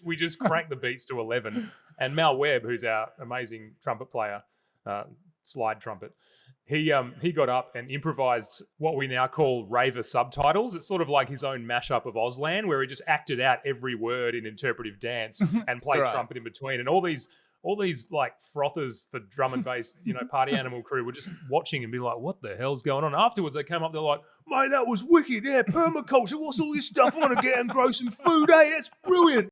We just cranked the beats to 11. And Mal Webb, who's our amazing trumpet player, slide trumpet, he got up and improvised what we now call raver subtitles. It's sort of like his own mashup of Auslan, where he just acted out every word in interpretive dance and played trumpet in between. And all these like frothers for drum and bass, party animal crew were just watching and be like, what the hell's going on? Afterwards, they came up, they're like, mate, that was wicked. Yeah, permaculture. What's all this stuff? I want to get and grow some food, eh? That's brilliant.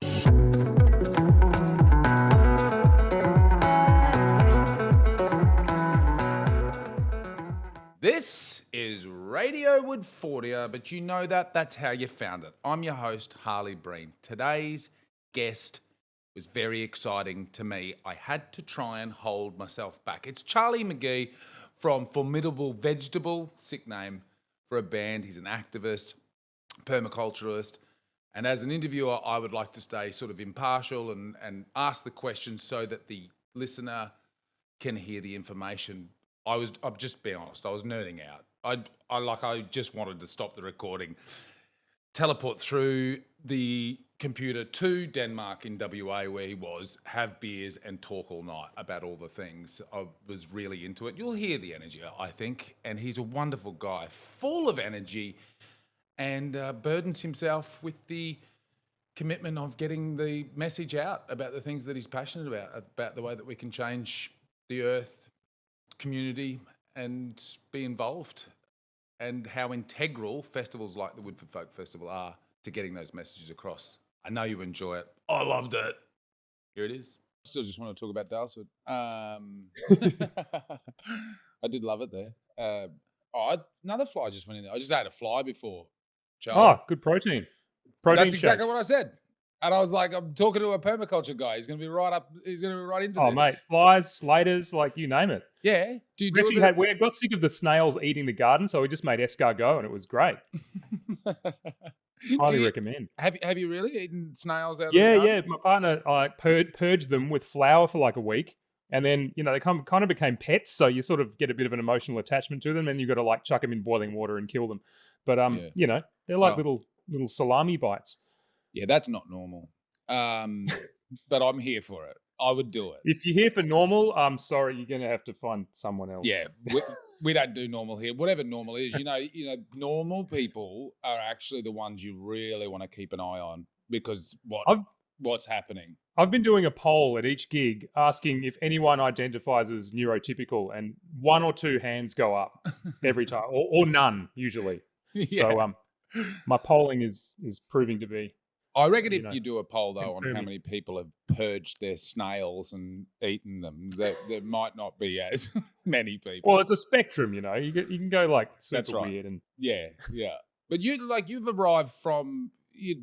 This is Radio Woodfordia, but you know that's how you found it. I'm your host, Harley Breen. Today's guest was very exciting to me. I had to try and hold myself back. It's Charlie Mgee from Formidable Vegetable, sick name for a band. He's an activist, permaculturalist. And as an interviewer, I would like to stay sort of impartial and ask the questions so that the listener can hear the information. I'm just being honest, I was nerding out. I just wanted to stop the recording, teleport through the computer to Denmark in WA where he was, have beers and talk all night about all the things. I was really into it. You'll hear the energy, I think. And he's a wonderful guy, full of energy, and burdens himself with the commitment of getting the message out about the things that he's passionate about the way that we can change the earth, community, and be involved, and how integral festivals like the Woodford Folk Festival are to getting those messages across. I know you enjoy it. I loved it. Here it is. Still just want to talk about Dalesford. I did love it there. Another fly just went in there. I just had a fly before, Charlie. Oh, good protein. That's exactly what I said. And I was like, I'm talking to a permaculture guy. He's going to be right into this. Oh, mate, flies, slaters, like you name it. Yeah. We got sick of the snails eating the garden, so we just made escargot, and it was great. Highly recommend. Have you really eaten snails out of the garden? Yeah. My partner purged them with flour for like a week, and then they kind of became pets. So you sort of get a bit of an emotional attachment to them, and you've got to like chuck them in boiling water and kill them. But they're like little salami bites. Yeah, that's not normal. But I'm here for it. I would do it. If you're here for normal, I'm sorry, you're going to have to find someone else. Yeah, we don't do normal here. Whatever normal is, normal people are actually the ones you really want to keep an eye on because what's happening. I've been doing a poll at each gig asking if anyone identifies as neurotypical, and 1 or 2 hands go up every time, or none usually. Yeah. So my polling is proving to be. I reckon if you do a poll, though, on how many people have purged their snails and eaten them, there might not be as many people. Well, it's a spectrum, you can go like super That's right. weird. And yeah. But you've arrived from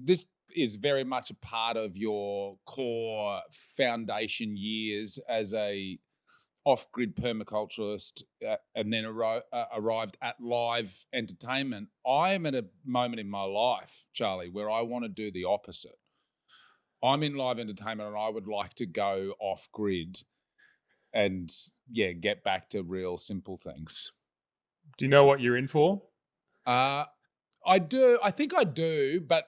this is very much a part of your core foundation years as a off-grid permaculturalist, and then arrived at live entertainment. I'm at a moment in my life, Charlie, where I want to do the opposite. I'm in live entertainment and I would like to go off-grid and, get back to real simple things. Do you know what you're in for? I do. I think I do, but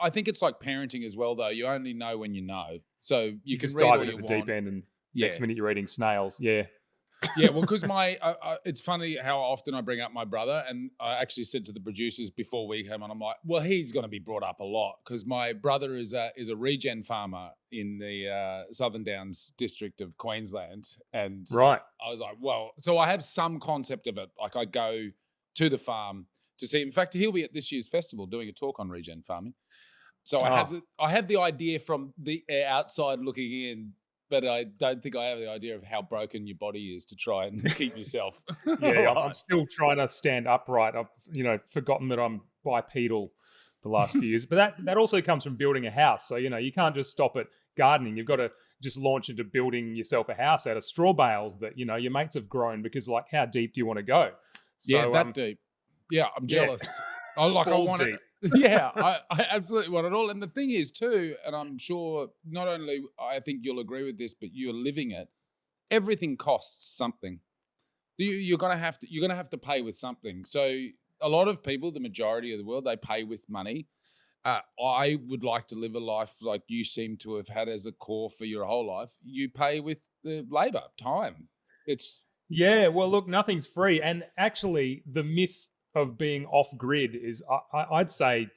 I think it's like parenting as well, though. You only know when you know. So you can just read dive all into you the want. deep end and next minute you're eating snails. Yeah. Yeah, well, because it's funny how often I bring up my brother, and I actually said to the producers before we came on, I'm like, well, he's going to be brought up a lot because my brother is a regen farmer in the Southern Downs district of Queensland, and right. I was like, well, so I have some concept of it. Like I go to the farm to see. In fact, he'll be at this year's festival doing a talk on regen farming. So I have the idea from the outside looking in. But I don't think I have the idea of how broken your body is to try and keep yourself. Yeah, I'm still trying to stand upright. I've forgotten that I'm bipedal the last few years. But that also comes from building a house. So, you can't just stop at gardening. You've got to just launch into building yourself a house out of straw bales that, your mates have grown because, like, how deep do you want to go? So, that deep. Yeah, I'm jealous. I want it. Yeah, I absolutely want it all. And the thing is too, and I'm sure not only I think you'll agree with this, but you're living it. Everything costs something. You're gonna have to pay with something. So a lot of people, the majority of the world, they pay with money. I would like to live a life like you seem to have had as a core for your whole life. You pay with the labor, time. It's Yeah, well, look, nothing's free. And actually, the myth of being off grid is, I'd say,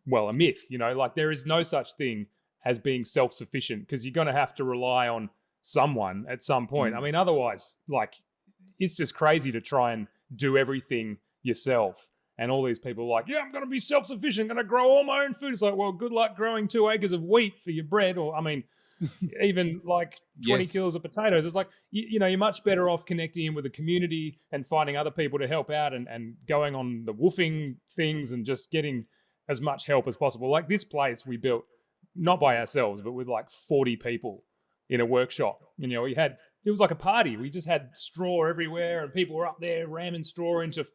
well, a myth. Like there is no such thing as being self sufficient because you're going to have to rely on someone at some point. I mean, otherwise, like, it's just crazy to try and do everything yourself. And all these people are like, yeah, I'm going to be self sufficient, going to grow all my own food. It's like, well, good luck growing 2 acres of wheat for your bread. Or, I mean, even like 20 Yes. kilos of potatoes. It's like, you're much better off connecting in with the community and finding other people to help out and going on the woofing things and just getting as much help as possible. Like this place we built, not by ourselves, but with like 40 people in a workshop. It was like a party. We just had straw everywhere and people were up there ramming straw into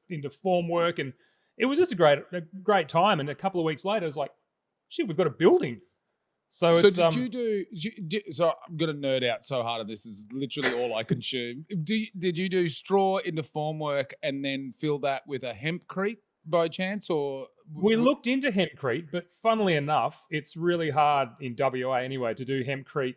formwork. And it was just a great time. And a couple of weeks later, it was like, shit, we've got a building. So So it's did you do? So I'm gonna nerd out so hard, and this is literally all I consume. Did you do straw into formwork and then fill that with a hempcrete by chance, or we looked into hempcrete, but funnily enough, it's really hard in WA anyway to do hempcrete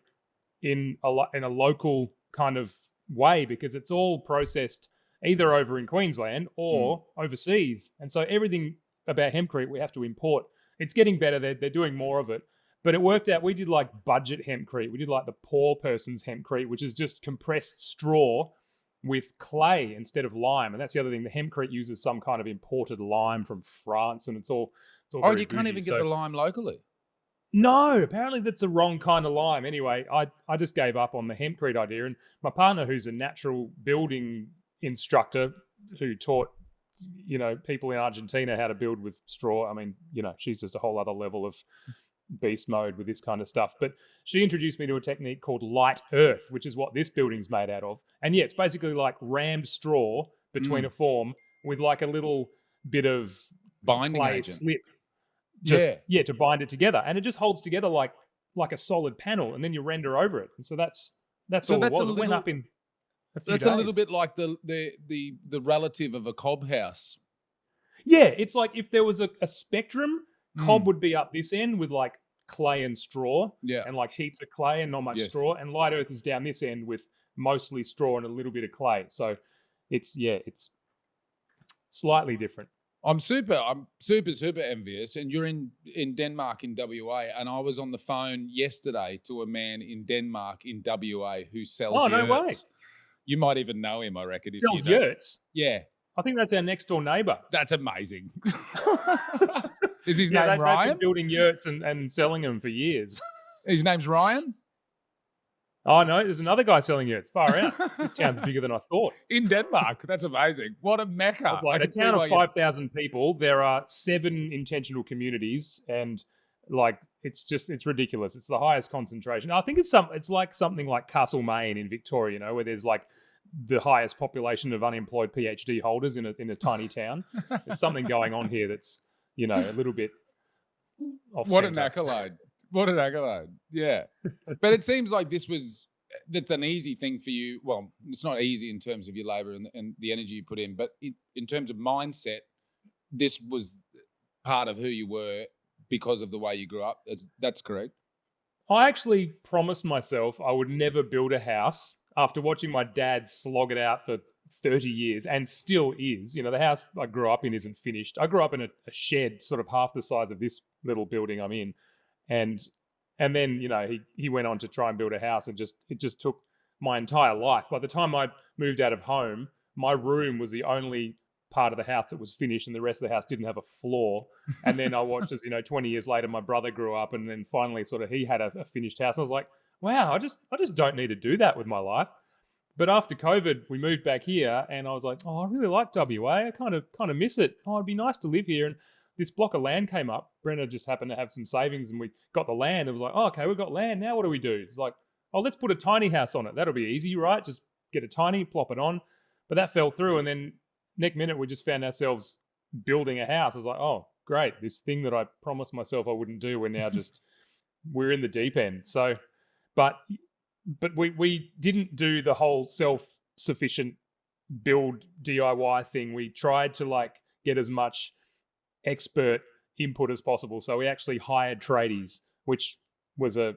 in a local kind of way because it's all processed either over in Queensland or overseas, and so everything about hempcrete we have to import. It's getting better. They're doing more of it. But it worked out. We did like budget hempcrete. We did like the poor person's hempcrete, which is just compressed straw with clay instead of lime. And that's the other thing. The hempcrete uses some kind of imported lime from France, and it's all. Oh, you can't even get the lime locally. No, apparently that's the wrong kind of lime. Anyway, I just gave up on the hempcrete idea, and my partner, who's a natural building instructor, who taught people in Argentina how to build with straw. I mean, she's just a whole other level of beast mode with this kind of stuff. But she introduced me to a technique called light earth, which is what this building's made out of. And yeah, it's basically like rammed straw between a form with like a little bit of binding clay agent. slip. To bind it together. And it just holds together like a solid panel, and then you render over it. And so that's all it was. It went up in a few days. That's a little bit like the relative of a cob house. Yeah, it's like if there was a spectrum, cob would be up this end with like clay and straw, and like heaps of clay and not much straw, and light earth is down this end with mostly straw and a little bit of clay. So it's slightly different. I'm super envious. And you're in Denmark in WA, and I was on the phone yesterday to a man in Denmark in WA who sells yurts. No way. You might even know him, I reckon. Sells yurts? Yeah. I think that's our next door neighbour. That's amazing. Is his name Ryan? They've been building yurts and selling them for years. His name's Ryan? Oh, no, there's another guy selling yurts. Far out. This town's bigger than I thought. In Denmark. That's amazing. What a mecca. It's like a town of 5,000 people. There are 7 intentional communities, and like it's ridiculous. It's the highest concentration. I think it's like something like Castlemaine in Victoria, where there's like the highest population of unemployed PhD holders in a tiny town. There's something going on here that's a little bit off. What an accolade. What an accolade. Yeah. But it seems like that's an easy thing for you. Well, it's not easy in terms of your labor and the energy you put in, but in terms of mindset, this was part of who you were because of the way you grew up. That's correct. I actually promised myself I would never build a house after watching my dad slog it out for 30 years and still is. The house I grew up in isn't finished. I grew up in a shed sort of half the size of this little building I'm in. And then, he went on to try and build a house, and it just took my entire life. By the time I moved out of home, my room was the only part of the house that was finished, and the rest of the house didn't have a floor. And then I watched as 20 years later, my brother grew up, and then finally sort of he had a finished house. I was like, wow, I just don't need to do that with my life. But after COVID, we moved back here, and I was like, oh, I really like WA. I kind of miss it. Oh, it'd be nice to live here. And this block of land came up. Brenna just happened to have some savings, and we got the land. It was like, oh, okay, we've got land. Now what do we do? It's like, oh, let's put a tiny house on it. That'll be easy, right? Just get a tiny, plop it on. But that fell through, and then next minute we just found ourselves building a house. I was like, oh, great. This thing that I promised myself I wouldn't do, we're in the deep end. So, but we didn't do the whole self-sufficient build DIY thing. We tried to like get as much expert input as possible. So we actually hired tradies, which was an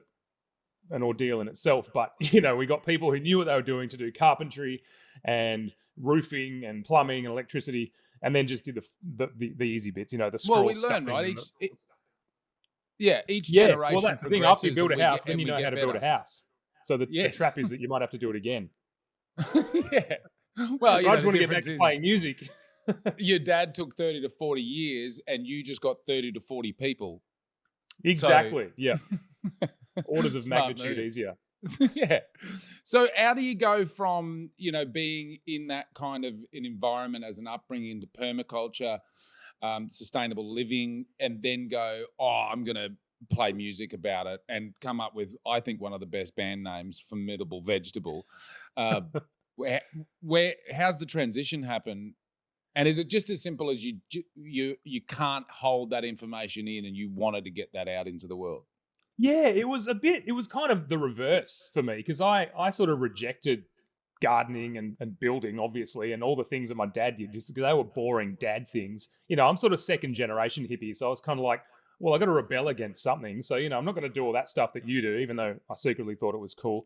ordeal in itself. But, we got people who knew what they were doing to do carpentry and roofing and plumbing and electricity, and then just did the easy bits, the straw we learn, stuffing. right? Each Well, generation that's the thing. After you progresses build and a house, then you know get how to build a better. house. So the Yes. trap is that you might have to do it again. Yeah. Well, I just want to get back to playing music. Your dad took 30 to 40 years and you just got 30 to 40 people. Exactly. Yeah. Orders of Smart magnitude move. easier. Yeah. So how do you go from, being in that kind of an environment as an upbringing to permaculture, sustainable living, and then go, I'm going to play music about it and come up with, I think, one of the best band names, Formidable Vegetable. How's the transition happen? And is it just as simple as you can't hold that information in and you wanted to get that out into the world? Yeah, it was kind of the reverse for me, because I sort of rejected gardening and building, obviously, and all the things that my dad did, just because they were boring dad things. I'm sort of second generation hippie, so I was kind of like, well, I got to rebel against something. So, I'm not going to do all that stuff that you do, even though I secretly thought it was cool.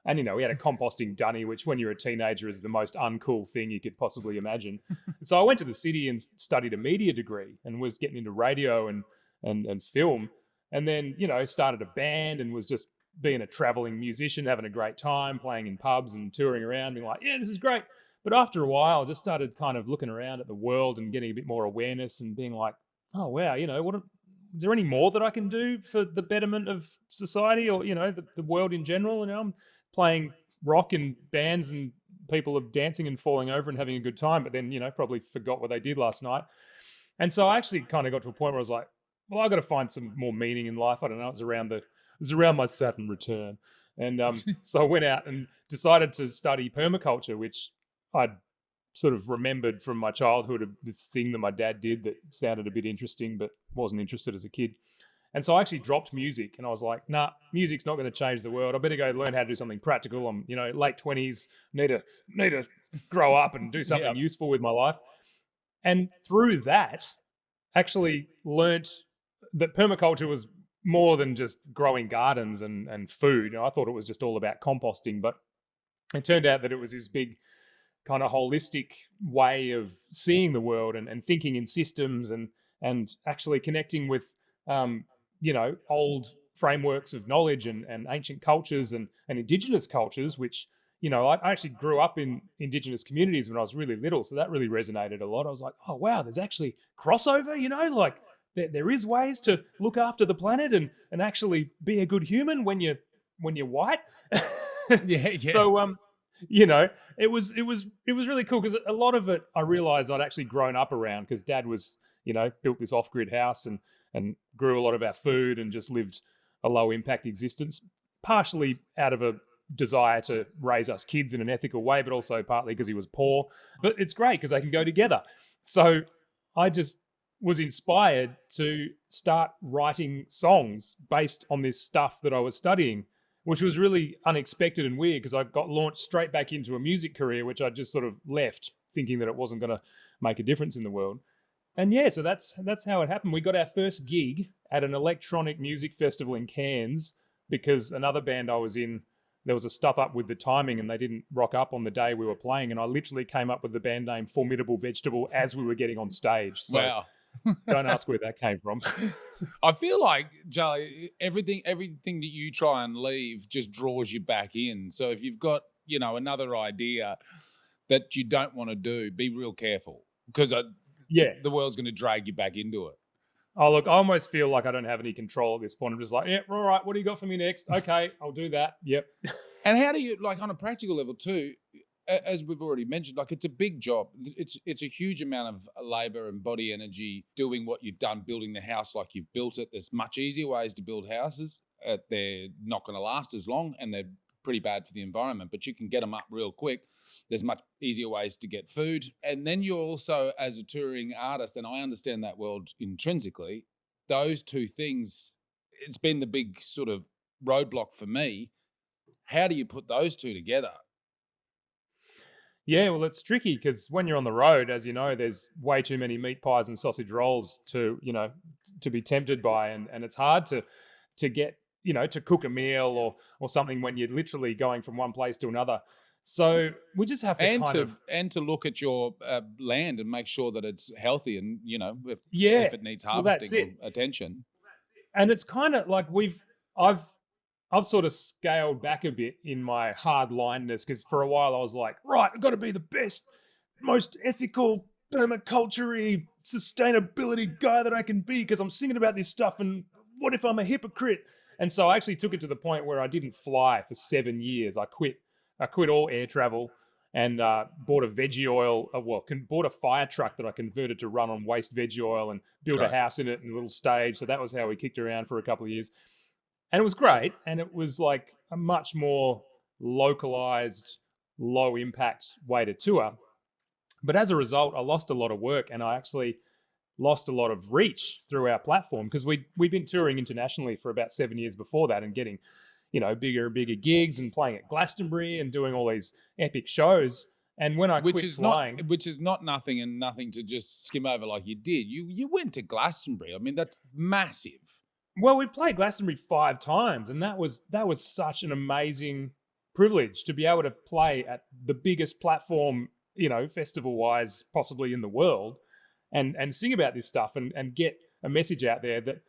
And, we had a composting dunny, which when you're a teenager is the most uncool thing you could possibly imagine. So I went to the city and studied a media degree and was getting into radio and film. And then, started a band and was just being a traveling musician, having a great time, playing in pubs and touring around, being like, yeah, this is great. But after a while, I just started kind of looking around at the world and getting a bit more awareness and being like, oh, wow, is there any more that I can do for the betterment of society or, the world in general? I'm playing rock in bands and people are dancing and falling over and having a good time, but then, probably forgot what they did last night. And so I actually kind of got to a point where I was like, well, I got to find some more meaning in life. I don't know. It was around my Saturn return. And so I went out and decided to study permaculture, which I'd sort of remembered from my childhood, of this thing that my dad did that sounded a bit interesting, but wasn't interested as a kid. And so I actually dropped music and I was like, nah, music's not going to change the world. I better go learn how to do something practical. I'm, late 20s, need to grow up and do something useful with my life. And through that, actually learnt that permaculture was more than just growing gardens and food. I thought it was just all about composting, but it turned out that it was this big kind of holistic way of seeing the world and thinking in systems and actually connecting with old frameworks of knowledge and ancient cultures and indigenous cultures, which I actually grew up in indigenous communities when I was really little, so that really resonated a lot. I was like, oh wow, there's actually crossover, like there is ways to look after the planet and actually be a good human when you're white. Yeah. So it was really cool, because a lot of it I realized I'd actually grown up around, because Dad was built this off-grid house and grew a lot of our food and just lived a low impact existence, partially out of a desire to raise us kids in an ethical way, but also partly because he was poor. But it's great because they can go together. So I just was inspired to start writing songs based on this stuff that I was studying, which was really unexpected and weird, because I got launched straight back into a music career, which I just sort of left thinking that it wasn't going to make a difference in the world. And yeah, so that's how it happened. We got our first gig at an electronic music festival in Cairns, because another band I was in, there was a stuff up with the timing and they didn't rock up on the day we were playing. And I literally came up with the band name Formidable Vegetable as we were getting on stage. So wow. Don't ask where that came from. I feel like, Charlie, everything that you try and leave just draws you back in. So if you've got, another idea that you don't want to do, be real careful, because the world's going to drag you back into it. Oh, look, I almost feel like I don't have any control at this point. I'm just like, yeah, all right, what do you got for me next? Okay, I'll do that. Yep. And how do you, on a practical level too, as we've already mentioned, it's a big job. It's a huge amount of labor and body energy doing what you've done, building the house like you've built it. There's much easier ways to build houses. They're not going to last as long and they're pretty bad for the environment, but you can get them up real quick. There's much easier ways to get food. And then you're also, as a touring artist, and I understand that world intrinsically, those two things, it's been the big sort of roadblock for me. How do you put those two together? Yeah, well, it's tricky because when you're on the road, as you know, there's way too many meat pies and sausage rolls to be tempted by, and it's hard to get to cook a meal or something when you're literally going from one place to another. So we just have to And kind to of and to look at your land and make sure that it's healthy, and yeah, if it needs well, that's harvesting it. or attention. And it's kind of like I've I've sort of scaled back a bit in my hard linedness because for a while I was like, right, I've got to be the best, most ethical, permaculture sustainability guy that I can be because I'm singing about this stuff. And what if I'm a hypocrite? And so I actually took it to the point where I didn't fly for 7 years. I quit. I quit all air travel and bought a veggie oil. Bought a fire truck that I converted to run on waste veggie oil and built a Great. house in it in a little stage. So that was how we kicked around for a couple of years, and it was great. And it was like a much more localized, low impact way to tour. But as a result, I lost a lot of work, and I actually lost a lot of reach through our platform because we'd been touring internationally for about 7 years before that and getting, bigger and bigger gigs and playing at Glastonbury and doing all these epic shows. And when I Which quit is flying, not nothing, and nothing to just skim over like you did. You went to Glastonbury. I mean, that's massive. well, we played Glastonbury 5 times, and that was such an amazing privilege to be able to play at the biggest platform, festival wise, possibly in the world, and sing about this stuff and get a message out there that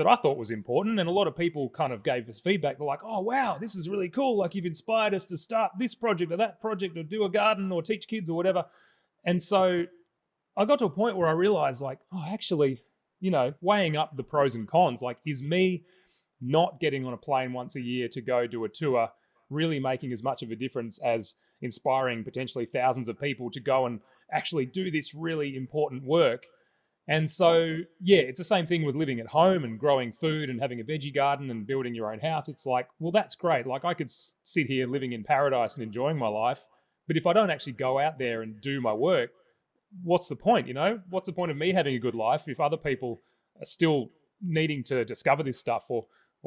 I thought was important. And a lot of people kind of gave us feedback. They're like, "Oh wow, this is really cool! Like you've inspired us to start this project or that project or do a garden or teach kids or whatever." And so I got to a point where I realized, like, oh, actually, weighing up the pros and cons, like, is me not getting on a plane once a year to go do a tour really making as much of a difference as inspiring potentially thousands of people to go and actually do this really important work? And so, yeah, it's the same thing with living at home and growing food and having a veggie garden and building your own house. It's like, well, that's great. Like, I could sit here living in paradise and enjoying my life. But if I don't actually go out there and do my work, what's the point? What's the point of me having a good life if other people are still needing to discover this stuff or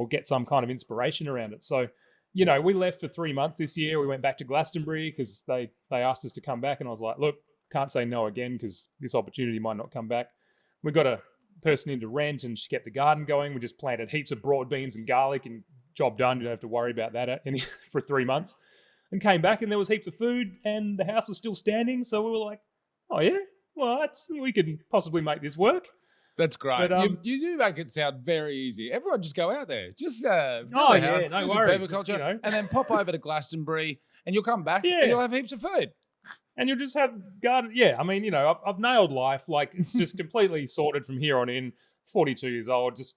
get some kind of inspiration around it? So, we left for 3 months this year. We went back to Glastonbury because they asked us to come back, and I was like, look, can't say no again because this opportunity might not come back. We got a person in to rent, and she kept the garden going. We just planted heaps of broad beans and garlic, and job done. You don't have to worry about that for 3 months. And came back, and there was heaps of food, and the house was still standing. So we were like, oh yeah, well, we could possibly make this work. That's great. But, You do make it sound very easy. Everyone just go out there. Just build Oh, a yeah, house, no do some worries, permaculture, and then pop over to Glastonbury, and you'll come back Yeah. and you'll have heaps of food. And you'll just have garden. Yeah, I mean, I've nailed life. Like, it's just completely sorted from here on in. 42 years old, just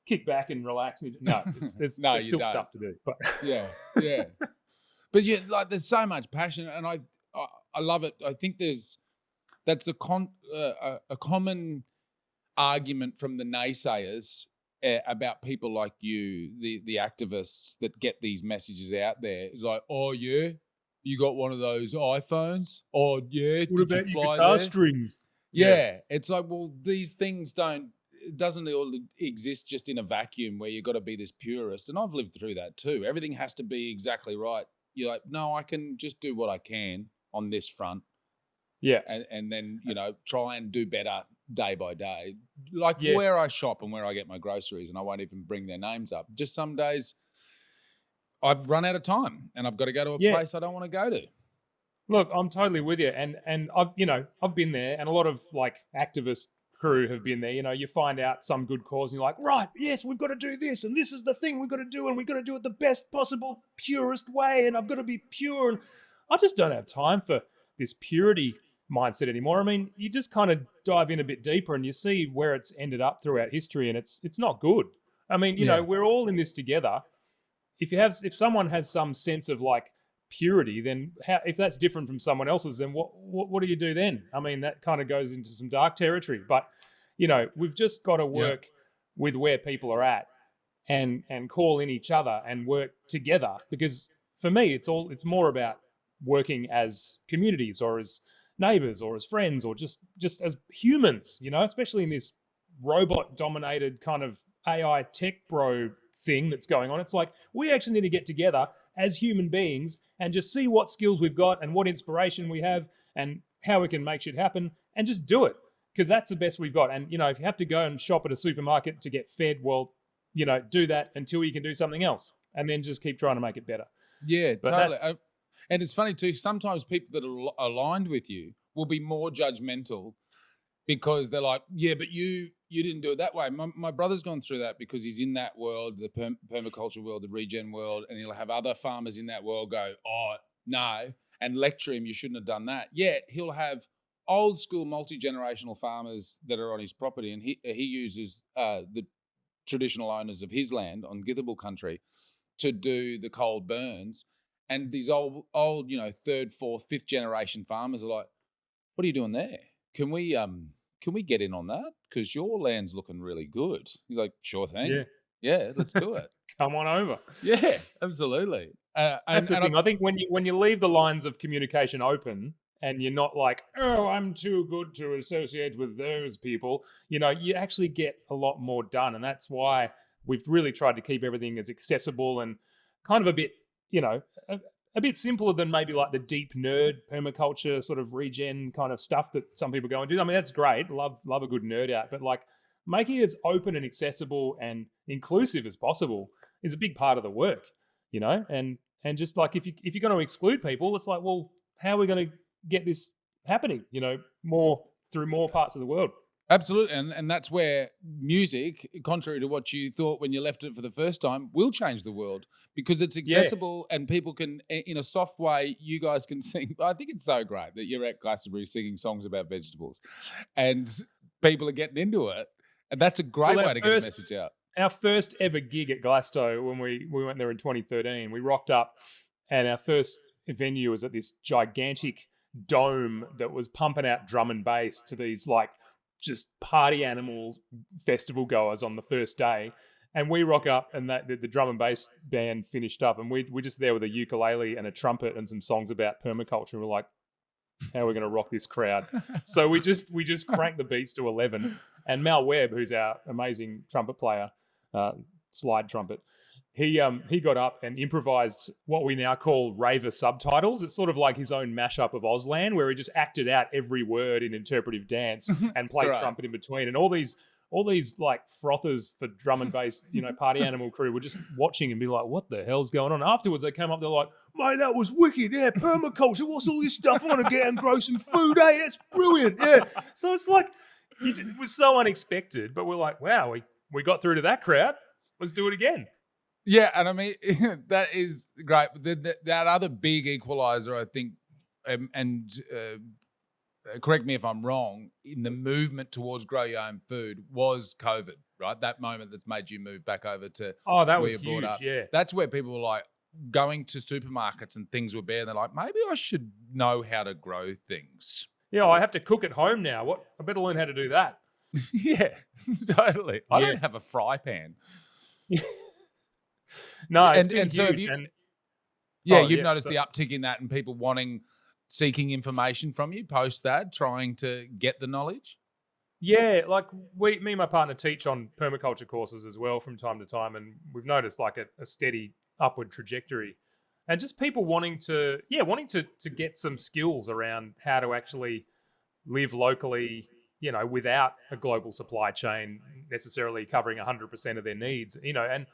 kick back and relax. No, there's No, you still don't. stuff to do. But Yeah, yeah. But yeah, like there's so much passion, and I love it. I think that's a common argument from the naysayers about people like you, the activists that get these messages out there. It's like, oh yeah, you got one of those iPhones? Oh yeah, what did you about your fly guitar there? strings? Yeah, it's like, well, these things doesn't all exist just in a vacuum where you've got to be this purist. And I've lived through that too. Everything has to be exactly right. You're like, no, I can just do what I can on this front. Yeah. And then, try and do better day by day. Like Yeah. where I shop and where I get my groceries, and I won't even bring their names up. Just some days I've run out of time and I've got to go to a Yeah. place I don't want to go to. Look, I'm totally with you, and I've been there, and a lot of like activist crew have been there. You find out some good cause, and you're like, right, yes, we've got to do this, and this is the thing we've got to do, and we've got to do it the best possible, purest way, and I've got to be pure. And I just don't have time for this purity mindset anymore. I mean, you just kind of dive in a bit deeper, and you see where it's ended up throughout history, and it's not good. I mean, Yeah. we're all in this together. If someone has some sense of like purity, then if that's different from someone else's, then what do you do then? I mean, that kind of goes into some dark territory. But we've just got to work with where people are at and call in each other and work together, because for me it's more about working as communities or as neighbors or as friends or just as humans, especially in this robot dominated kind of AI tech bro thing that's going on. It's like we actually need to get together as human beings and just see what skills we've got and what inspiration we have and how we can make shit happen and just do it, because that's the best we've got. And, you know, if you have to go and shop at a supermarket to get fed, well, you know, do that until you can do something else and then just keep trying to make it better. Yeah, But totally. And it's funny too, sometimes people that are aligned with you will be more judgmental because they're like, yeah, but you didn't do it that way. My brother's gone through that because he's in that world, the permaculture world, the regen world, and he'll have other farmers in that world go, oh, no, and lecture him, you shouldn't have done that. Yet he'll have old school multi-generational farmers that are on his property, and he uses the traditional owners of his land on Githable country to do the cold burns. And these old, you know, third, fourth, fifth generation farmers are like, what are you doing there? Can we get in on that? Because your land's looking really good. He's like, sure thing. Yeah, let's do it. Come on over. Yeah, absolutely. That's the thing. I think when you leave the lines of communication open and you're not like, oh, I'm too good to associate with those people, you know, you actually get a lot more done. And that's why we've really tried to keep everything as accessible and kind of a bit, you know, a bit simpler than maybe like the deep nerd permaculture sort of regen kind of stuff that some people go and do. I mean, that's great. Love a good nerd out. But like making it as open and accessible and inclusive as possible is a big part of the work, you know? And just like if you're going to exclude people, it's like, well, how are we going to get this happening, you know, more through more parts of the world? Absolutely. And that's where music, contrary to what you thought when you left it for the first time, will change the world because it's accessible and people can, in a soft way, you guys can sing. I think it's so great that you're at Glastonbury singing songs about vegetables and people are getting into it. And that's a great way to get a message out. Our first ever gig at Glasto, when we went there in 2013, we rocked up and our first venue was at this gigantic dome that was pumping out drum and bass to these like just party animal festival goers on the first day. And we rock up and the drum and bass band finished up and we're just there with a ukulele and a trumpet and some songs about permaculture. And we're like, how are we going to rock this crowd? So we just cranked the beats to 11. And Mal Webb, who's our amazing trumpet player, slide trumpet, he got up and improvised what we now call raver subtitles. It's sort of like his own mashup of Auslan, where he just acted out every word in interpretive dance and played trumpet in between. And all these like frothers for drum and bass, you know, party animal crew were just watching and be like, what the hell's going on? Afterwards, they came up, they're like, mate, that was wicked. Yeah, permaculture. What's all this stuff? I want to get and grow some food. Hey, that's brilliant. Yeah. So it's like, it was so unexpected, but we're like, wow, we got through to that crowd. Let's do it again. Yeah, and I mean, that is great. That other big equalizer, I think, correct me if I'm wrong, in the movement towards grow your own food was COVID, right? That moment that's made you move back over to that was you're huge, brought up. Yeah. That's where people were like going to supermarkets and things were bare and they're like, maybe I should know how to grow things. Yeah, I have to cook at home now. I better learn how to do that. Yeah, totally. I don't have a fry pan. No, it's been and so huge. You've noticed the uptick in that and people seeking information from you post that, trying to get the knowledge? Yeah, like me and my partner teach on permaculture courses as well from time to time, and we've noticed like a steady upward trajectory. And just people wanting to get some skills around how to actually live locally, you know, without a global supply chain necessarily covering 100% of their needs, you know, and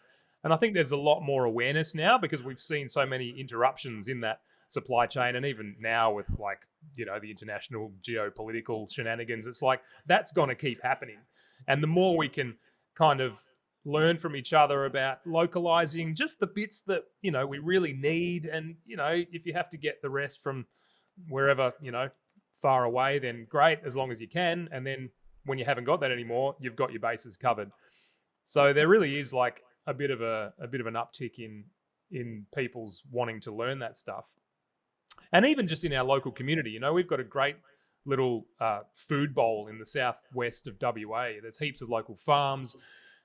I think there's a lot more awareness now because we've seen so many interruptions in that supply chain. And even now with like, you know, the international geopolitical shenanigans, it's like that's going to keep happening. And the more we can kind of learn from each other about localizing just the bits that, you know, we really need. And, you know, if you have to get the rest from wherever, you know, far away, then great, as long as you can. And then when you haven't got that anymore, you've got your bases covered. So there really is like a bit of an uptick in people's wanting to learn that stuff. And even just in our local community, you know, we've got a great little food bowl in the southwest of WA. There's heaps of local farms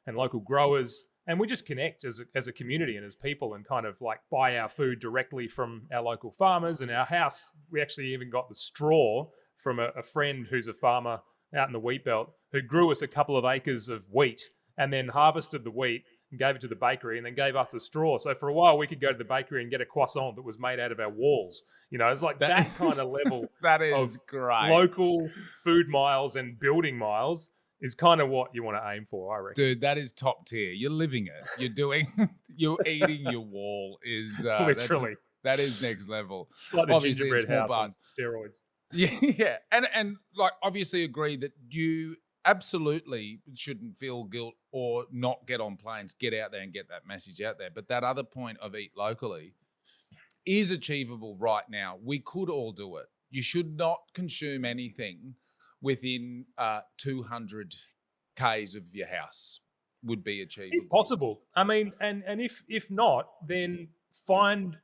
and local growers, and we just connect as a community and as people and kind of like buy our food directly from our local farmers. And our house, we actually even got the straw from a friend who's a farmer out in the wheat belt who grew us a couple of acres of wheat and then harvested the wheat, and gave it to the bakery and then gave us a straw. So for a while we could go to the bakery and get a croissant that was made out of our walls. It's like that kind of level That of is great. local food miles and building miles is kind of what you want to aim for, I reckon. Dude, that is top tier. You're living it. You're eating your wall is Literally. that is next level. It's like the Obviously, in gingerbread small house on parts. steroids. Yeah. And like obviously agree that you absolutely shouldn't feel guilt or not get on planes, get out there and get that message out there. But that other point of eat locally is achievable right now. We could all do it. You should not consume anything within 200 Ks of your house would be achievable. If possible. I mean, and if not, then find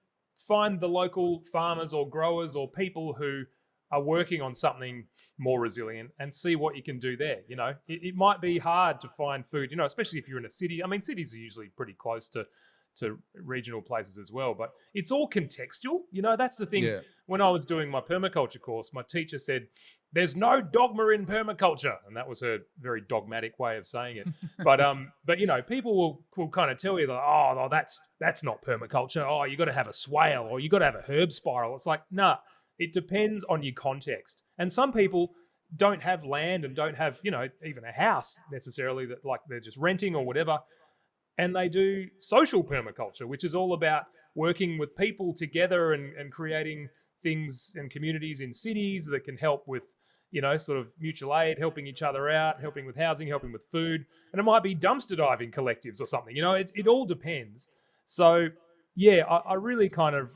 the local farmers or growers or people who are working on something more resilient and see what you can do there. It might be hard to find food, especially if you're in a city. I mean, cities are usually pretty close to regional places as well, but it's all contextual. That's the thing. Yeah. When I was doing my permaculture course, my teacher said, there's no dogma in permaculture. And that was her very dogmatic way of saying it. But people will kind of tell you that, oh, that's not permaculture. Oh, you got to have a swale or you got to have a herb spiral. It's like, nah, it depends on your context. And some people don't have land and don't have, even a house necessarily, that like they're just renting or whatever. And they do social permaculture, which is all about working with people together and creating things and communities in cities that can help with, sort of mutual aid, helping each other out, helping with housing, helping with food. And it might be dumpster diving collectives or something. It all depends. So, yeah, I really kind of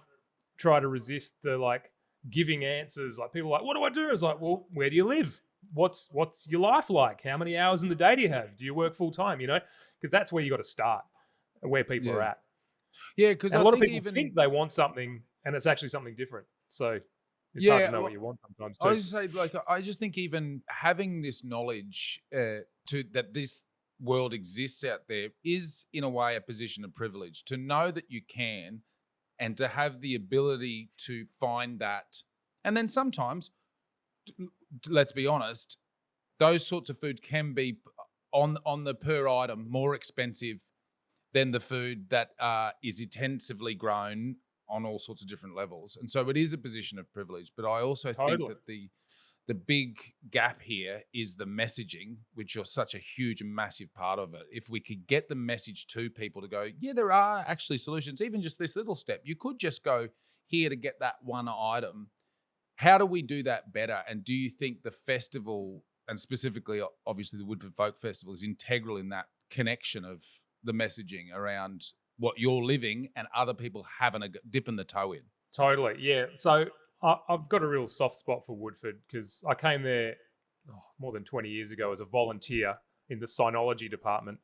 try to resist the like giving answers. Like people are like, what do I do? It's like, well, where do you live? What's your life like? How many hours in the day do you have? Do you work full time? Because that's where you got to start, where people are at. Yeah, because a lot of people think they want something, and it's actually something different. So it's hard to know what you want sometimes too. I just think even having this knowledge that this world exists out there is in a way a position of privilege. To know that you can, and to have the ability to find that, and then sometimes, let's be honest, those sorts of food can be on the per item more expensive than the food that is intensively grown on all sorts of different levels. And so it is a position of privilege. But I also think that the big gap here is the messaging, which you're such a huge and massive part of it. If we could get the message to people to go, yeah, there are actually solutions, even just this little step. You could just go here to get that one item. How do we do that better? And do you think the festival, and specifically, obviously, the Woodford Folk Festival, is integral in that connection of the messaging around what you're living and other people having a dip in the toe in? Totally, yeah. So I've got a real soft spot for Woodford because I came there more than 20 years ago as a volunteer in the sinology department.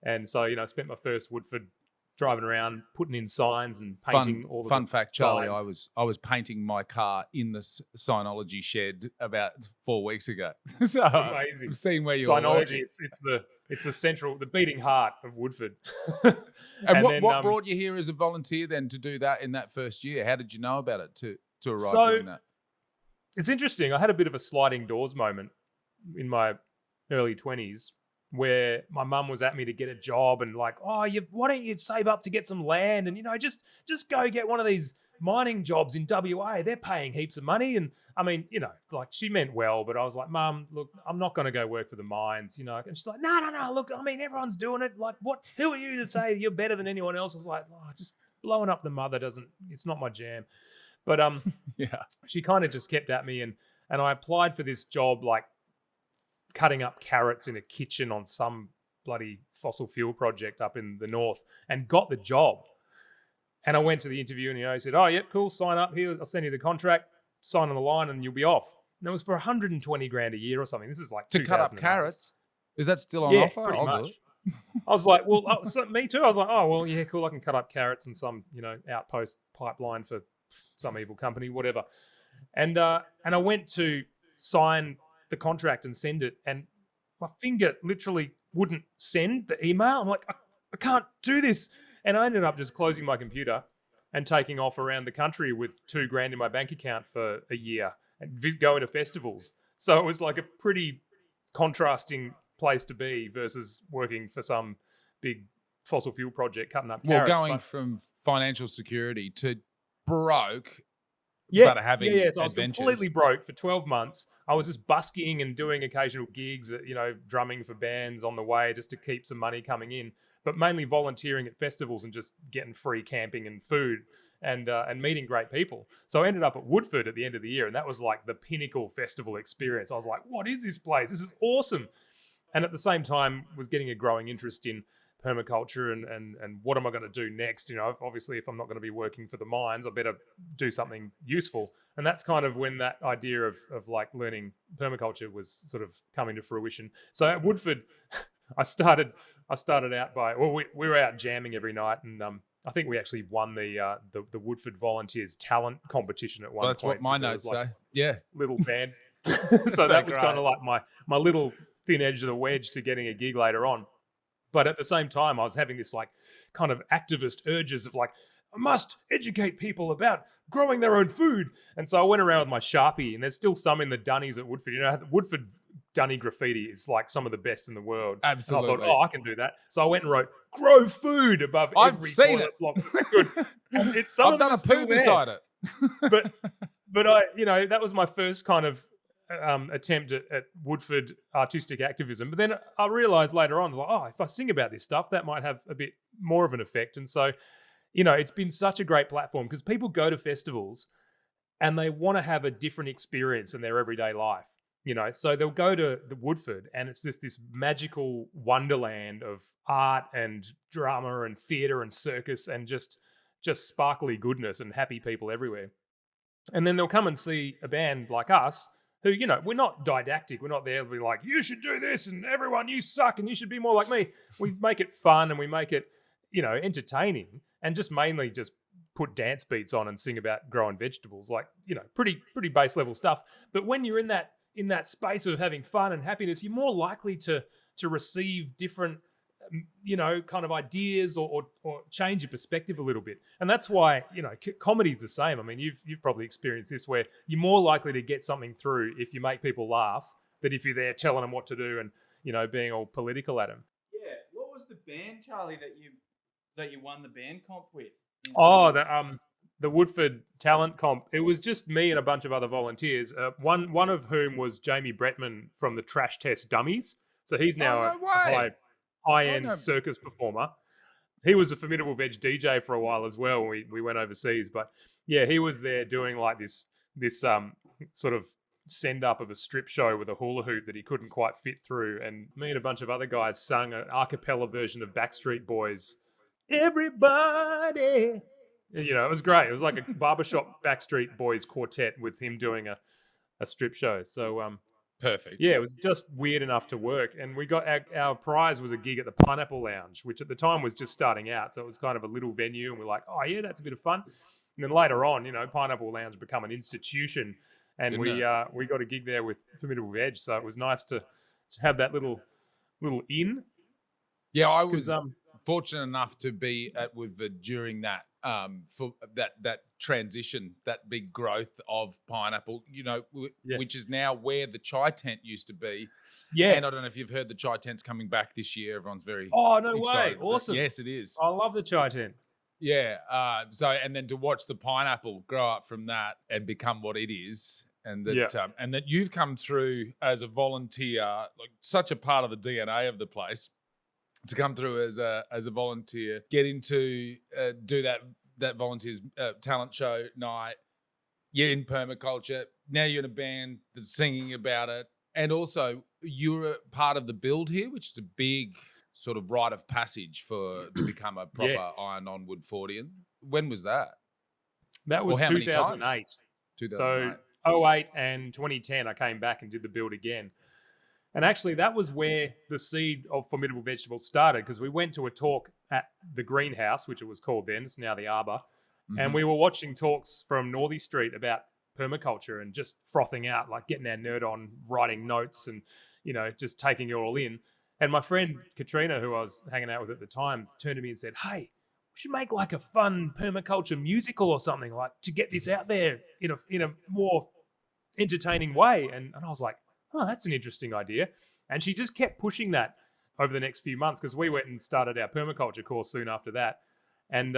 And so, I spent my first Woodford driving around, putting in signs and painting all the fun fact, Charlie, signs. I was painting my car in the sinology shed about 4 weeks ago. So amazing. I've seen where you're sinology. working. It's the central, the beating heart of Woodford. and what brought you here as a volunteer then to do that in that first year? How did you know about it to arrive doing that? It's interesting. I had a bit of a sliding doors moment in my early 20s where my mum was at me to get a job and like, why don't you save up to get some land and, just go get one of these mining jobs in WA. They're paying heaps of money. And I mean, like she meant well, but I was like, Mum, look, I'm not going to go work for the mines, And she's like, no, look, I mean, everyone's doing it. Like who are you to say you're better than anyone else? I was like, just blowing up the mother it's not my jam. But yeah, she kind of just kept at me and I applied for this job, like cutting up carrots in a kitchen on some bloody fossil fuel project up in the north and got the job. And I went to the interview and, he said, oh, yeah, cool, sign up here. I'll send you the contract, sign on the line and you'll be off. And it was for 120 grand a year or something. This is like to cut up carrots. Is that still on offer? Pretty I'll much. do it. I was like, well, me too. I was like, oh, well, yeah, cool. I can cut up carrots in some, outpost pipeline for some evil company, whatever. And I went to sign the contract and send it, and my finger literally wouldn't send the email. I'm like, I can't do this. And I ended up just closing my computer and taking off around the country with $2,000 in my bank account for a year and going to festivals. So it was like a pretty contrasting place to be versus working for some big fossil fuel project cutting up Well, carrots. going from financial security to broke, Yeah, but having yeah. So I was adventures. completely broke for 12 months. I was just busking and doing occasional gigs, drumming for bands on the way just to keep some money coming in, but mainly volunteering at festivals and just getting free camping and food and meeting great people. So I ended up at Woodford at the end of the year, and that was like the pinnacle festival experience. I was like, what is this place? This is awesome. And at the same time was getting a growing interest in permaculture and what am I going to do next? Obviously, if I'm not going to be working for the mines, I better do something useful. And that's kind of when that idea of like learning permaculture was sort of coming to fruition. So at Woodford, I started out by, well, we were out jamming every night, and I think we actually won the Woodford Volunteers talent competition at one That's point. what my notes say. Yeah, little band. So that was kind of like my little thin edge of the wedge to getting a gig later on. But at the same time, I was having this like kind of activist urges of like, I must educate people about growing their own food. And so I went around with my Sharpie, and there's still some in the dunnies at Woodford. Woodford dunny graffiti is like some of the best in the world. absolutely. And I thought, I can do that. So I went and wrote, grow food above every toilet block. Good. And it's some I've of them done a still poo there. beside it. But I, that was my first kind of attempt at Woodford artistic activism. But then I realized later on, like, if I sing about this stuff, that might have a bit more of an effect. And so, it's been such a great platform because people go to festivals and they want to have a different experience in their everyday life. So they'll go to the Woodford and it's just this magical wonderland of art and drama and theatre and circus and just sparkly goodness and happy people everywhere. And then they'll come and see a band like us who, we're not didactic. We're not there to be like, you should do this and everyone, you suck and you should be more like me. We make it fun and we make it, entertaining and just mainly just put dance beats on and sing about growing vegetables, like, pretty base level stuff. But when you're in that space of having fun and happiness, you're more likely to receive different, kind of ideas or change your perspective a little bit. And that's why, comedy's the same. I mean, you've probably experienced this where you're more likely to get something through if you make people laugh than if you're there telling them what to do and, being all political at them. Yeah. What was the band, Charlie, that you won the band comp with? Oh, the Woodford talent comp. It was just me and a bunch of other volunteers. One of whom was Jamie Bretman from the Trash Test Dummies. So he's now a high-end circus performer. He was a Formidable Veg DJ for a while as well when we went overseas. But yeah, he was there doing like this sort of send-up of a strip show with a hula hoop that he couldn't quite fit through. And me and a bunch of other guys sung an a cappella version of Backstreet Boys. Everybody. It was great. It was like a barbershop Backstreet Boys quartet with him doing a strip show. So perfect. Yeah, it was just weird enough to work. And we got our prize was a gig at the Pineapple Lounge, which at the time was just starting out. So it was kind of a little venue. And we're like, oh, yeah, that's a bit of fun. And then later on, Pineapple Lounge become an institution. And we got a gig there with Formidable Veg. So it was nice to have that little in. Yeah, I was fortunate enough to be at Woodford during that for that transition, that big growth of pineapple, which is now where the chai tent used to be. Yeah. And I don't know if you've heard the chai tent's coming back this year. Everyone's very way. excited. Awesome. Yes, it is. I love the chai tent. Yeah. And then to watch the pineapple grow up from that and become what it is. And that you've come through as a volunteer, like such a part of the DNA of the place, to come through as a volunteer, get into do that volunteers talent show night. You're in permaculture. Now you're in a band that's singing about it. And also you're a part of the build here, which is a big sort of rite of passage to become a proper iron-on Woodfordian. When was that? That was 2008. 2008. So 08 and 2010, I came back and did the build again. And actually, that was where the seed of Formidable Vegetable started, because we went to a talk at the Greenhouse, which it was called then. It's now the Arbor. Mm-hmm. And we were watching talks from Northey Street about permaculture and just frothing out, like getting our nerd on, writing notes and, just taking it all in. And my friend Katrina, who I was hanging out with at the time, turned to me and said, hey, we should make like a fun permaculture musical or something, like to get this out there in a more entertaining way. And I was like, oh, that's an interesting idea. And she just kept pushing that over the next few months, because we went and started our permaculture course soon after that. And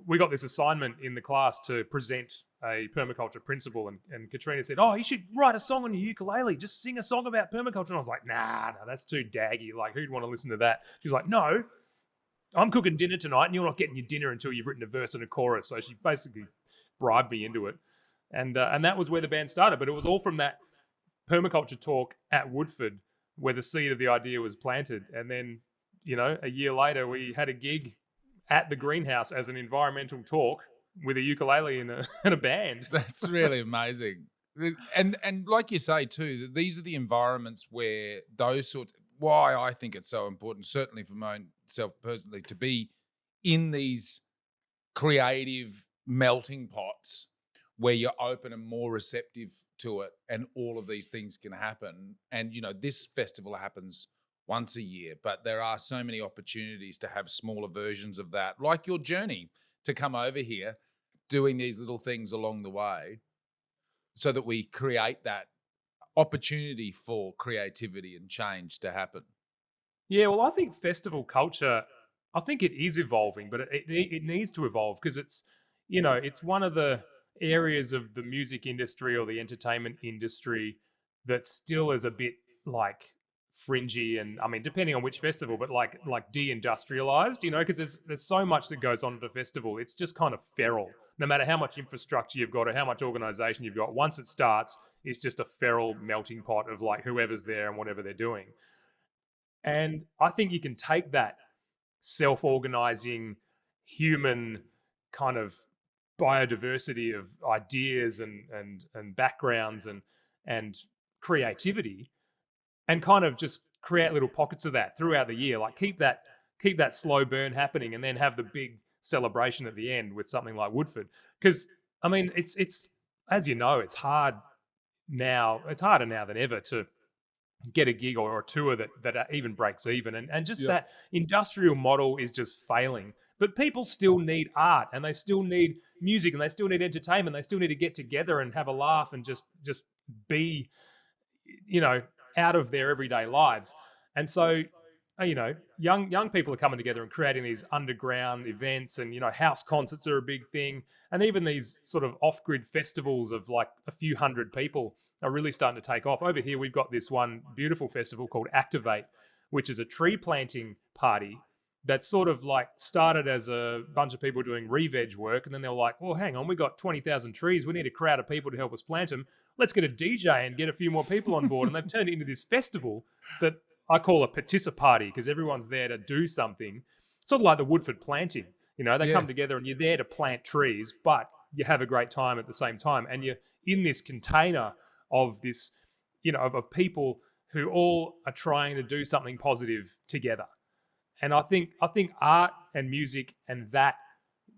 we got this assignment in the class to present a permaculture principle. And Katrina said, "Oh, you should write a song on your ukulele. Just sing a song about permaculture." And I was like, nah, that's too daggy. Like, who'd want to listen to that? She's like, "No, I'm cooking dinner tonight, and you're not getting your dinner until you've written a verse and a chorus." So she basically bribed me into it. And that was where the band started. But it was all from that permaculture talk at Woodford, where the seed of the idea was planted. And then, a year later, we had a gig at the greenhouse as an environmental talk with a ukulele and a band. That's really amazing. And like you say too, these are the environments where those sorts. Why I think it's so important, certainly for myself personally, to be in these creative melting pots where you're open and more receptive to it, and all of these things can happen. And this festival happens once a year, but there are so many opportunities to have smaller versions of that, like your journey to come over here, doing these little things along the way, so that we create that opportunity for creativity and change to happen. Yeah, well, I think festival culture, I think it is evolving, but it needs to evolve, because it's, it's one of the areas of the music industry or the entertainment industry that still is a bit like fringy, and I mean, depending on which festival, but like de-industrialized, because there's so much that goes on at a festival. It's just kind of feral. No matter how much infrastructure you've got or how much organization you've got, once it starts, it's just a feral melting pot of like whoever's there and whatever they're doing. And I think you can take that self-organizing human kind of biodiversity of ideas and backgrounds and creativity, and kind of just create little pockets of that throughout the year. Like keep that slow burn happening, and then have the big celebration at the end with something like Woodford. Because I mean, it's as you know, it's hard now. It's harder now than ever to get a gig or a tour that even breaks even, and just that industrial model is just failing. But people still need art, and they still need music, and they still need entertainment. They still need to get together and have a laugh and just be, out of their everyday lives. And so, young people are coming together and creating these underground events, and house concerts are a big thing, and even these sort of off-grid festivals of like a few hundred people are really starting to take off. Over here, we've got this one beautiful festival called Activate, which is a tree planting party that sort of like started as a bunch of people doing re-veg work, and then they're like, "Well, hang on, we got 20,000 trees. We need a crowd of people to help us plant them. Let's get a DJ and get a few more people on board." And they've turned it into this festival that I call a participati, because everyone's there to do something. Sort of like the Woodford planting. They come together and you're there to plant trees, but you have a great time at the same time. And you're in this container of this, of people who all are trying to do something positive together. And I think art and music and that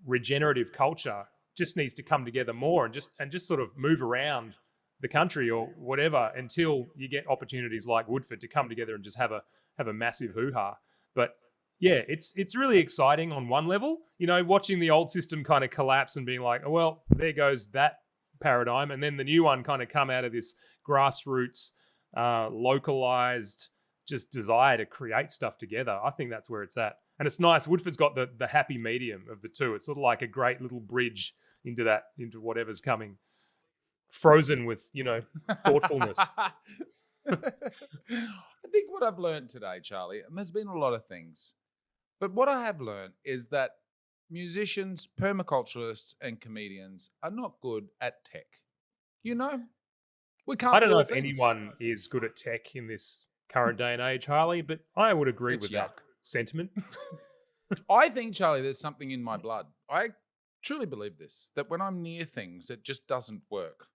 regenerative culture just needs to come together more, and just sort of move around the country or whatever, until you get opportunities like Woodford to come together and just have a massive hoo-ha. But yeah, it's really exciting on one level, watching the old system kind of collapse and being like, "Oh, well, there goes that paradigm," and then the new one kind of come out of this grassroots, localized, just desire to create stuff together. I think that's where it's at. And it's nice. Woodford's got the happy medium of the two. It's sort of like a great little bridge into whatever's coming, frozen with, thoughtfulness. I think what I've learned today, Charlie, and there's been a lot of things, but what I have learned is that musicians, permaculturists, and comedians are not good at tech. We can't. I don't know if anyone is good at tech in this current day and age, Harley, but I would agree with that sentiment. I think, Charlie, there's something in my blood. I truly believe this, that when I'm near things, it just doesn't work.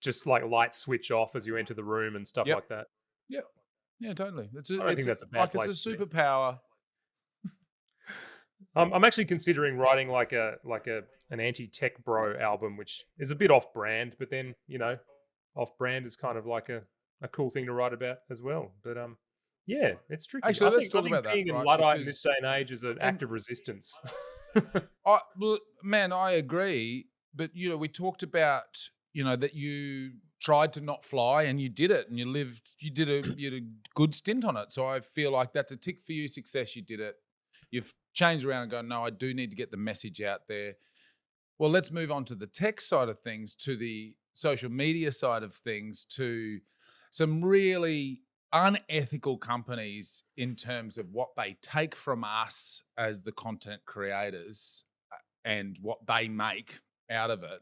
Just like lights switch off as you enter the room and stuff like that. Yeah, totally. I don't think that's a bad place. It's a superpower. I'm actually considering writing like an anti-tech bro album, which is a bit off-brand, but then off-brand is kind of like a cool thing to write about as well. But yeah, it's tricky. Actually, let's talk about that. Being in Luddite in this day and age is an act of resistance. Man, I agree. But we talked about that you tried to not fly, and you did it, and you did a good stint on it. So I feel like that's a tick for you. Success, you did it. You've changed around and gone, no, I do need to get the message out there. Well, let's move on to the tech side of things, to the social media side of things, to some really unethical companies in terms of what they take from us as the content creators and what they make out of it.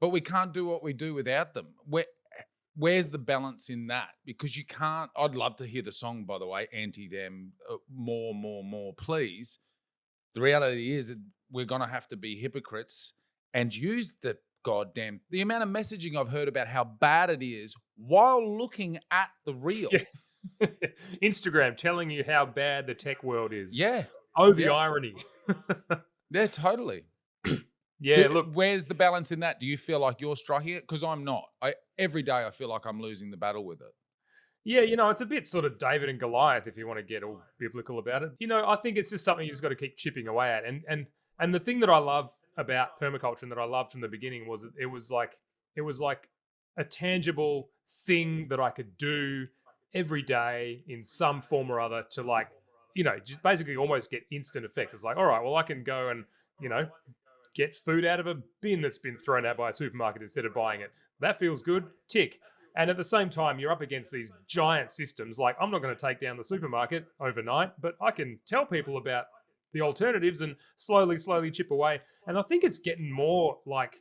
But we can't do what we do without them. Where's the balance in that? Because you can't. I'd love to hear the song, by the way, anti-them, more, please. The reality is that we're going to have to be hypocrites and use the amount of messaging I've heard about how bad it is while looking at the reel. Yeah. Instagram telling you how bad the tech world is. Yeah. Oh, the irony. Yeah, totally. Yeah, look. Where's the balance in that? Do you feel like you're striking it? Because I'm not. Every day I feel like I'm losing the battle with it. Yeah, it's a bit sort of David and Goliath if you want to get all biblical about it. I think it's just something you just got to keep chipping away at. And the thing that I love about permaculture and that I loved from the beginning was it was like a tangible thing that I could do every day in some form or other to just basically almost get instant effects. It's like, all right, well, I can go and, get food out of a bin that's been thrown out by a supermarket instead of buying it. That feels good. Tick. And at the same time, you're up against these giant systems. Like, I'm not going to take down the supermarket overnight, but I can tell people about the alternatives and slowly chip away. And I think it's getting more like,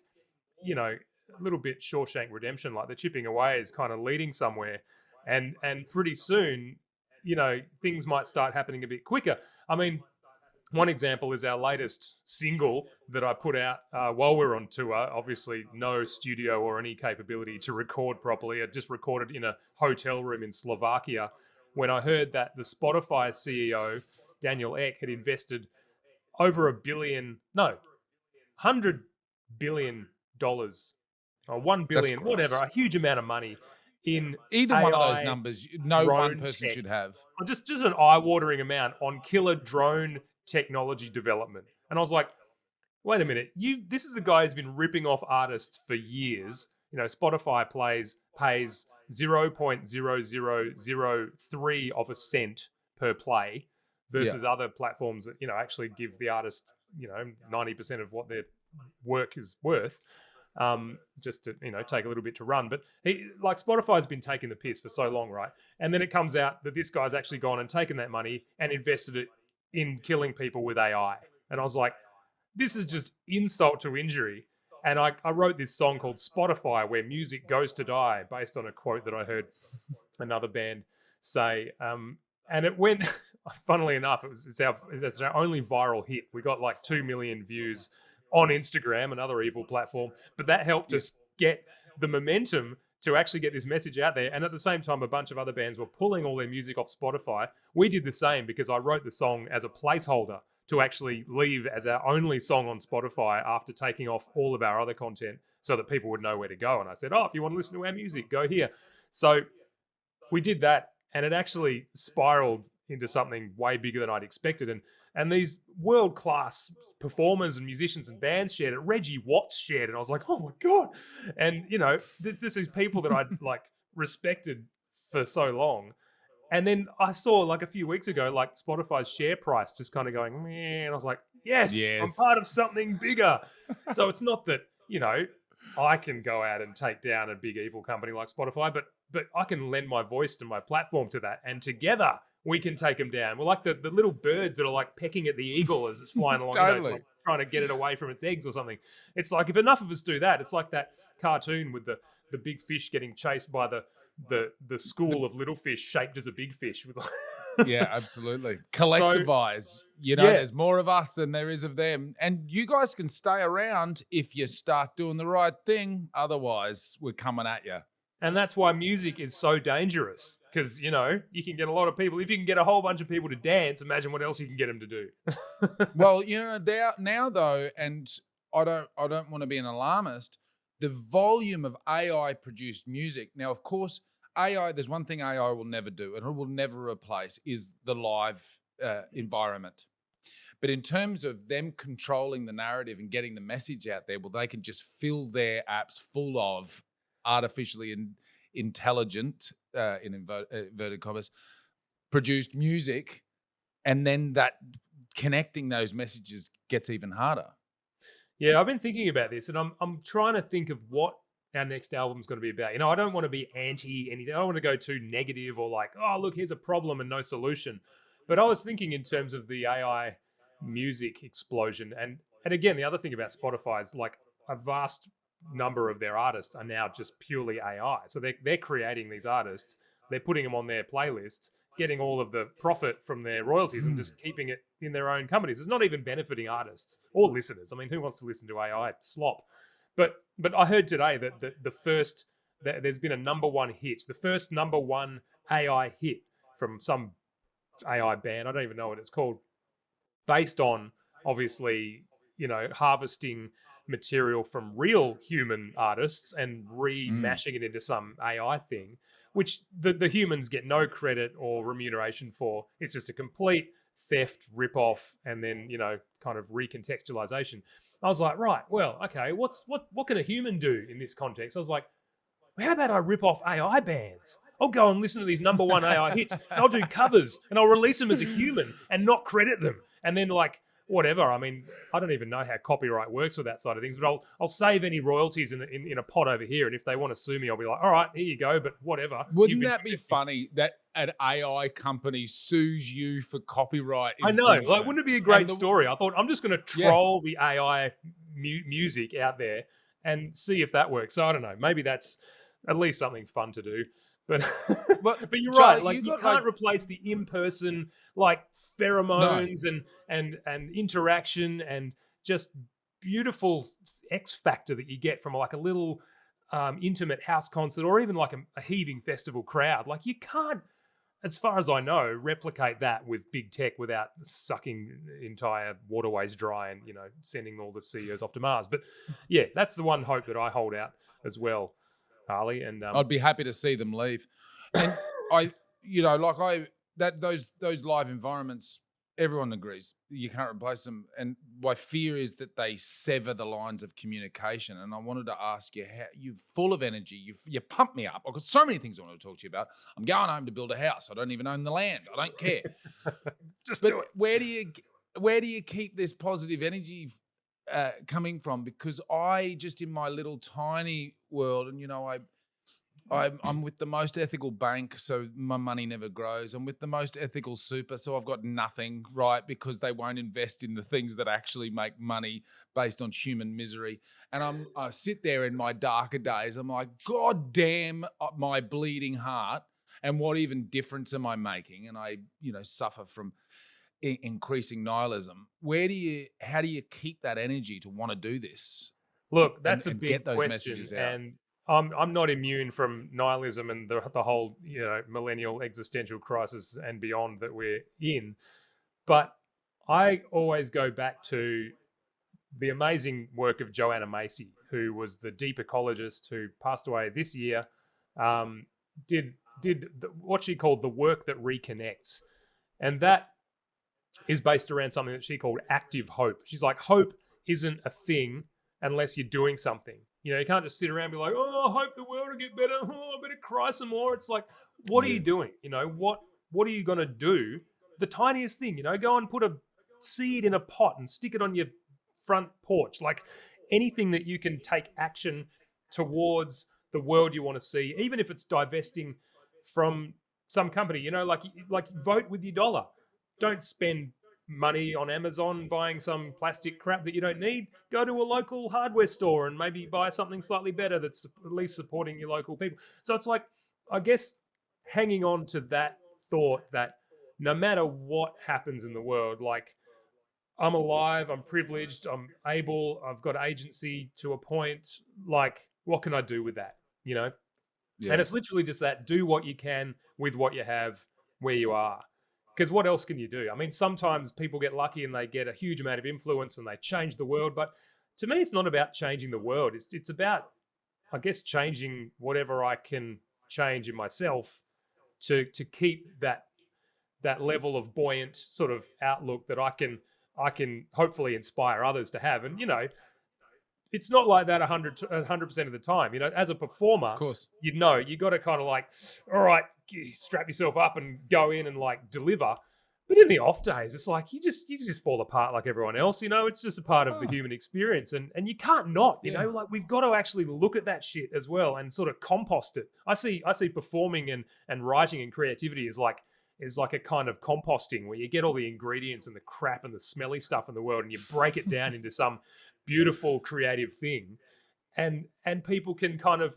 a little bit Shawshank Redemption, like the chipping away is kind of leading somewhere. And pretty soon, things might start happening a bit quicker. I mean, one example is our latest single that I put out while we're on tour. Obviously, no studio or any capability to record properly. I just recorded in a hotel room in Slovakia when I heard that the Spotify CEO, Daniel Ek, had invested over $100 billion or $1 billion, whatever, a huge amount of money in either AI, one of those numbers. No one person tech. should have. Just an eye-watering amount on killer drone technology development. And I was like, wait a minute, this is the guy who's been ripping off artists for years. Spotify pays 0.0003 of a cent per play versus other platforms that, actually give the artist, 90% of what their work is worth. Just to, take a little bit to run. But Spotify's been taking the piss for so long, right? And then it comes out that this guy's actually gone and taken that money and invested it in killing people with AI. And I was like, this is just insult to injury. And I wrote this song called Spotify, where music goes to die, based on a quote that I heard another band say. And it went, funnily enough, it's our only viral hit. We got like 2 million views on Instagram, another evil platform. But that helped us get the momentum to actually get this message out there. And at the same time, a bunch of other bands were pulling all their music off Spotify. We did the same because I wrote the song as a placeholder to actually leave as our only song on Spotify after taking off all of our other content so that people would know where to go. And I said, if you want to listen to our music, go here. So we did that, and it actually spiraled into something way bigger than I'd expected. And these world-class performers and musicians and bands shared it. Reggie Watts shared it. And I was like, oh my God. And, this is people that I'd respected for so long. And then I saw a few weeks ago, Spotify's share price just kind of going, meh. And I was like, yes, I'm part of something bigger. So it's not that, I can go out and take down a big evil company like Spotify, but I can lend my voice to my platform to that. And together we can take them down. We're like the little birds that are pecking at the eagle as it's flying along, Totally. Trying to get it away from its eggs or something. It's like, if enough of us do that, it's like that cartoon with the big fish getting chased by the school of little fish shaped as a big fish. With Yeah, absolutely. Collectivize. There's more of us than there is of them. And you guys can stay around if you start doing the right thing. Otherwise, we're coming at you. And that's why music is so dangerous, because, you can get a lot of people. If you can get a whole bunch of people to dance, imagine what else you can get them to do. Well, there now though, and I don't want to be an alarmist, the volume of AI produced music. Now, of course, AI, there's one thing AI will never do, and it will never replace, is the live environment. But in terms of them controlling the narrative and getting the message out there, well, they can just fill their apps full of artificially intelligent, in inverted commas, produced music, and then that connecting those messages gets even harder. Yeah, I've been thinking about this, and I'm trying to think of what our next album's going to be about. I don't want to be anti anything. I don't want to go too negative or like, oh, look, here's a problem and no solution. But I was thinking in terms of the AI music explosion, and again, the other thing about Spotify is like a vast number of their artists are now just purely AI. So they're creating these artists, they're putting them on their playlists, getting all of the profit from their royalties and just keeping it in their own companies. It's not even benefiting artists or listeners. I mean, who wants to listen to AI slop? But I heard today that there's been a number one hit, the first number one AI hit from some AI band. I don't even know what it's called, based on obviously, harvesting material from real human artists and remashing it into some AI thing, which the humans get no credit or remuneration for. It's just a complete theft, rip-off, and then, kind of recontextualization. I was like, right, well, okay, what can a human do in this context? I was like, well, how about I rip off AI bands? I'll go and listen to these number one AI hits, and I'll do covers, and I'll release them as a human and not credit them. And then, like, whatever. I mean, I don't even know how copyright works with that side of things, but I'll save any royalties in a pot over here. And if they want to sue me, I'll be like, all right, here you go, but whatever. Wouldn't that be funny that an AI company sues you for copyright I know. infringement? Like, wouldn't it be a great story? I thought, I'm just going to troll the AI music out there and see if that works. So I don't know. Maybe that's at least something fun to do. But but you're Charlie, right. Like, you can't replace the in-person, like, pheromones and interaction and just beautiful X factor that you get from like a little intimate house concert or even like a heaving festival crowd. Like, you can't, as far as I know, replicate that with big tech without sucking entire waterways dry and, sending all the CEOs off to Mars. But yeah, that's the one hope that I hold out as well, Harley. And I'd be happy to see them leave. And those live environments, everyone agrees you can't replace them. And my fear is that they sever the lines of communication. And I wanted to ask you, how you're full of energy. You pump me up. I've got so many things I want to talk to you about. I'm going home to build a house. I don't even own the land. I don't care. do it. Where do you keep this positive energy coming from? Because I just, in my little tiny world, and I'm with the most ethical bank, so my money never grows. I'm with the most ethical super, so I've got nothing, right? Because they won't invest in the things that actually make money based on human misery. And I sit there in my darker days. I'm like, God damn my bleeding heart. And what even difference am I making? And I, suffer from increasing nihilism. How do you keep that energy to want to do this? Look, that's a and big get those question, messages out. and I'm not immune from nihilism and the whole millennial existential crisis and beyond that we're in. But I always go back to the amazing work of Joanna Macy, who was the deep ecologist who passed away this year. Did what she called the work that reconnects, and that is based around something that she called active hope. She's like, hope isn't a thing unless you're doing something. You can't just sit around and be like, oh, I hope the world will get better. Oh, I better cry some more. It's like, what are you doing? What are you going to do? The tiniest thing, go and put a seed in a pot and stick it on your front porch. Like, anything that you can take action towards the world you want to see, even if it's divesting from some company, like vote with your dollar. Don't spend money on Amazon buying some plastic crap that you don't need. Go to a local hardware store and maybe buy something slightly better that's at least supporting your local people. So it's like, I guess, hanging on to that thought that no matter what happens in the world, like, I'm alive, I'm privileged, I'm able, I've got agency to a point. Like, what can I do with that? Yeah. And it's literally just that: do what you can with what you have where you are. Because what else can you do? I mean, sometimes people get lucky and they get a huge amount of influence and they change the world. But to me, it's not about changing the world. It's about, I guess, changing whatever I can change in myself to keep that level of buoyant sort of outlook that I can hopefully inspire others to have. And, it's not like that 100% of the time. You know, as a performer, Of course. you know, you got to kind of like, all right, strap yourself up and go in and like deliver. But in the off days, it's like you just fall apart like everyone else. You know, it's just a part of the human experience, and you can't not. You know, like we've got to actually look at that shit as well and sort of compost it. I see performing and writing and creativity is like a kind of composting where you get all the ingredients and the crap and the smelly stuff in the world and you break it down into some beautiful creative thing, and people can kind of,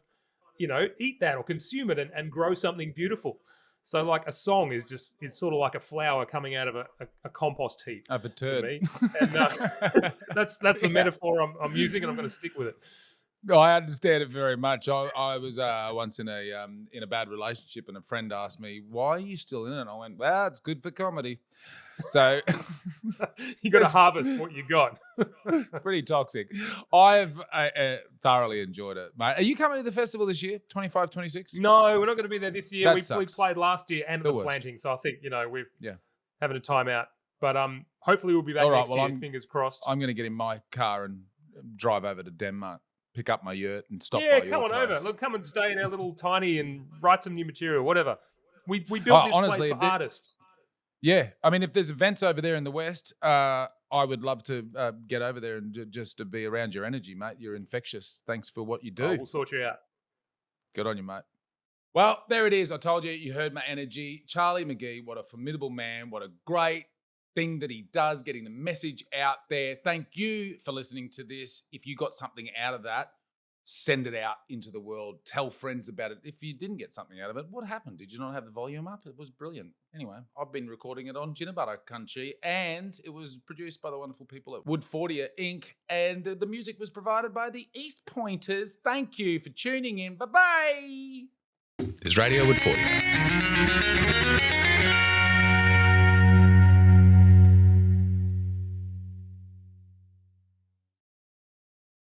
you know, eat that or consume it and grow something beautiful. So like a song is sort of like a flower coming out of a compost heap Of a turd. for me. And that's the metaphor I'm using, and I'm going to stick with it. No, I understand it very much. I was once in a bad relationship, and a friend asked me, "Why are you still in it?" And I went, "Well, it's good for comedy." So You got to harvest what you got. it's pretty toxic. I've thoroughly enjoyed it, mate. Are you coming to the festival this year, 25, 26? No, we're not going to be there this year. That We sucks. played last year and at the worst. planting, so I think, you know, we're Yeah. having a timeout. But hopefully we'll be back All right, next well, year. I'm- Fingers crossed. I'm going to get in my car and drive over to Denmark, pick up my yurt, and stop Yeah, by come your on place. over. Look, come and stay in our little tiny and write some new material, whatever. We built this honestly, place for artists. Yeah, I mean, if there's events over there in the West, I would love to get over there and just to be around your energy, mate. You're infectious. Thanks for what you do. Oh, we'll sort you out. Good on you, mate. Well, there it is. I told you, you heard my energy. Charlie Mgee, what a formidable man. What a great thing that he does, getting the message out there. Thank you for listening to this. If you got something out of that, send it out into the world. Tell friends about it. If you didn't get something out of it, what happened? Did you not have the volume up? It was brilliant. Anyway, I've been recording it on Gin Butter Country, and it was produced by the wonderful people at Woodford Inc. And the music was provided by the East Pointers. Thank you for tuning in. Bye-bye. This is Radio Woodford.